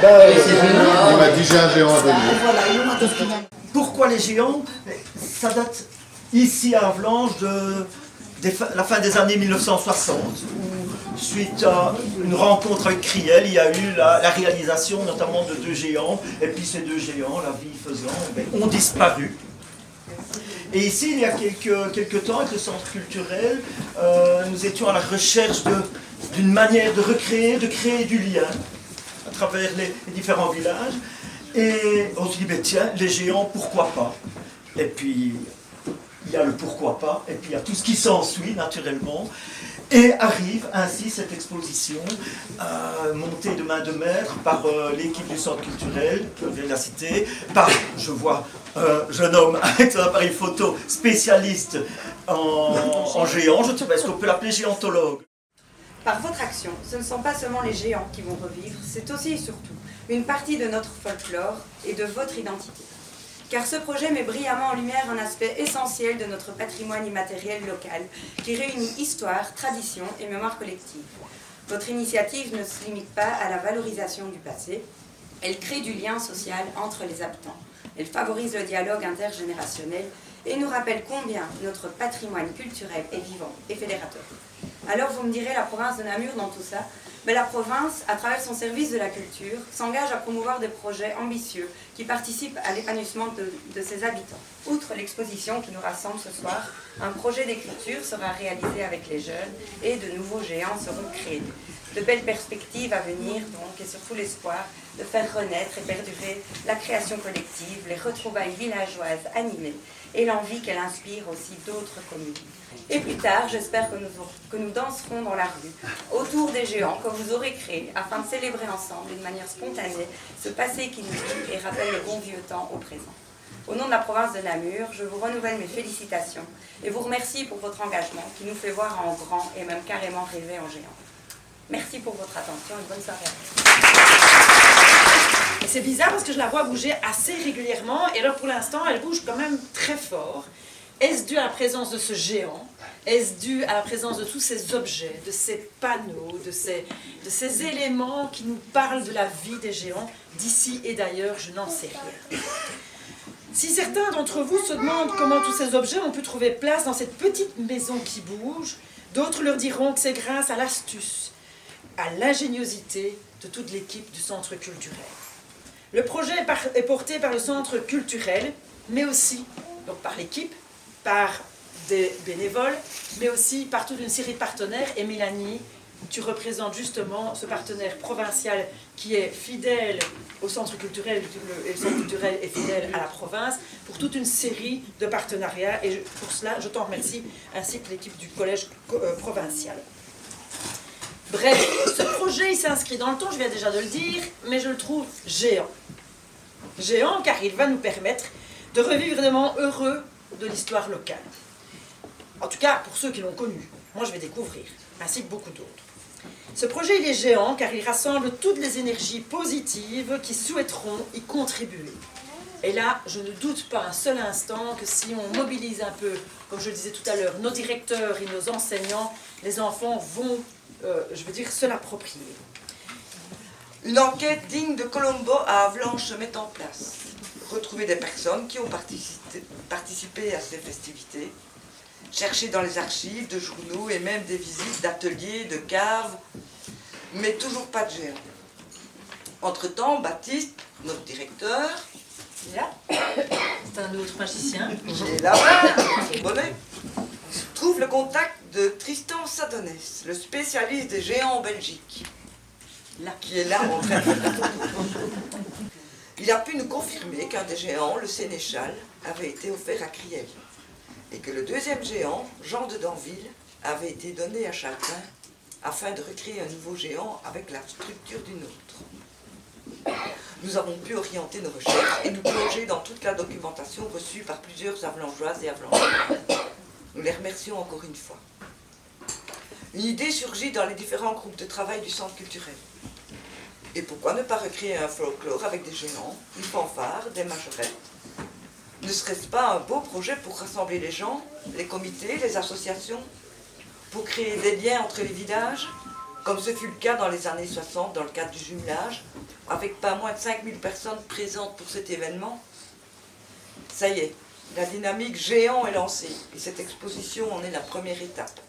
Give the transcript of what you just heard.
Il m'a dit j'ai un géant à venir. Pourquoi les géants? Ça date ici à Avlanches de la fin des années 1960, où suite à une rencontre avec Criel, il y a eu la réalisation notamment de 2 géants, et puis ces 2 géants, la vie faisant, ont disparu. Et ici, il y a quelques temps, avec le centre culturel, nous étions à la recherche d'une manière de recréer, de créer du lien à travers les différents villages. Et on se dit, ben tiens, les géants, pourquoi pas? Et puis, il y a le pourquoi pas, et puis il y a tout ce qui s'ensuit naturellement. Et arrive ainsi cette exposition, montée de main de maître par l'équipe du centre culturel, que vient de la citer, par, je vois, un jeune homme avec son appareil photo spécialiste en géant, je ne sais pas, est-ce qu'on peut l'appeler géantologue? Par votre action, ce ne sont pas seulement les géants qui vont revivre, c'est aussi et surtout une partie de notre folklore et de votre identité. Car ce projet met brillamment en lumière un aspect essentiel de notre patrimoine immatériel local, qui réunit histoire, tradition et mémoire collective. Votre initiative ne se limite pas à la valorisation du passé, elle crée du lien social entre les habitants. Elle favorise le dialogue intergénérationnel et nous rappelle combien notre patrimoine culturel est vivant et fédérateur. Alors vous me direz, la province de Namur dans tout ça, mais la province, à travers son service de la culture, s'engage à promouvoir des projets ambitieux qui participent à l'épanouissement de ses habitants. Outre l'exposition qui nous rassemble ce soir, un projet d'écriture sera réalisé avec les jeunes et de nouveaux géants seront créés. De belles perspectives à venir donc, et surtout l'espoir de faire renaître et perdurer la création collective, les retrouvailles villageoises animées et l'envie qu'elle inspire aussi d'autres communes. Et plus tard, j'espère que nous danserons dans la rue, autour des géants que vous aurez créés, afin de célébrer ensemble d'une manière spontanée ce passé qui nous tue et rappelle le bon vieux temps au présent. Au nom de la province de Namur, je vous renouvelle mes félicitations et vous remercie pour votre engagement qui nous fait voir en grand et même carrément rêver en géant. Merci pour votre attention et bonne soirée à vous. C'est bizarre parce que je la vois bouger assez régulièrement et alors pour l'instant elle bouge quand même très fort. Est-ce dû à la présence de ce géant? Est-ce dû à la présence de tous ces objets, de ces panneaux, de ces éléments qui nous parlent de la vie des géants d'ici et d'ailleurs? Je n'en sais rien. Si certains d'entre vous se demandent comment tous ces objets ont pu trouver place dans cette petite maison qui bouge, d'autres leur diront que c'est grâce à l'astuce, à l'ingéniosité de toute l'équipe du centre culturel. Le projet est porté par le centre culturel, mais aussi donc par l'équipe, par des bénévoles, mais aussi par toute une série de partenaires. Et Mélanie, tu représentes justement ce partenaire provincial qui est fidèle au centre culturel, et le centre culturel est fidèle à la province, pour toute une série de partenariats. Et pour cela, je t'en remercie, ainsi que l'équipe du collège provincial. Bref, ce projet il s'inscrit dans le temps, je viens déjà de le dire, mais je le trouve géant. Géant car il va nous permettre de revivre des moments heureux de l'histoire locale. En tout cas, pour ceux qui l'ont connu. Moi, je vais découvrir, ainsi que beaucoup d'autres. Ce projet il est géant car il rassemble toutes les énergies positives qui souhaiteront y contribuer. Et là, je ne doute pas un seul instant que si on mobilise un peu, comme je le disais tout à l'heure, nos directeurs et nos enseignants, les enfants vont, se l'approprier. Une enquête digne de Colombo à Avlanches se met en place. Retrouver des personnes qui ont participé à ces festivités, chercher dans les archives de journaux et même des visites d'ateliers, de caves, mais toujours pas de géant. Entre-temps, Baptiste, notre directeur, Là, c'est un autre magicien. et là-bas, son bonnet, trouve le contact de Tristan Sadonès, le spécialiste des géants en Belgique, qui est là en train de... Il a pu nous confirmer qu'un des géants, le Sénéchal, avait été offert à Criel, et que le deuxième géant, Jean de Danville, avait été donné à Chaltin afin de recréer un nouveau géant avec la structure d'une autre. nous avons pu orienter nos recherches et nous plonger dans toute la documentation reçue par plusieurs Avlangeoises et Avlangeois. Nous les remercions encore une fois. Une idée surgit dans les différents groupes de travail du centre culturel. Et pourquoi ne pas recréer un folklore avec des géants, une fanfare, des majorettes? Ne serait-ce pas un beau projet pour rassembler les gens, les comités, les associations, pour créer des liens entre les villages, comme ce fut le cas dans les années 60 dans le cadre du jumelage, avec pas moins de 5000 personnes présentes pour cet événement? Ça y est, la dynamique géant est lancée, et cette exposition en est la première étape.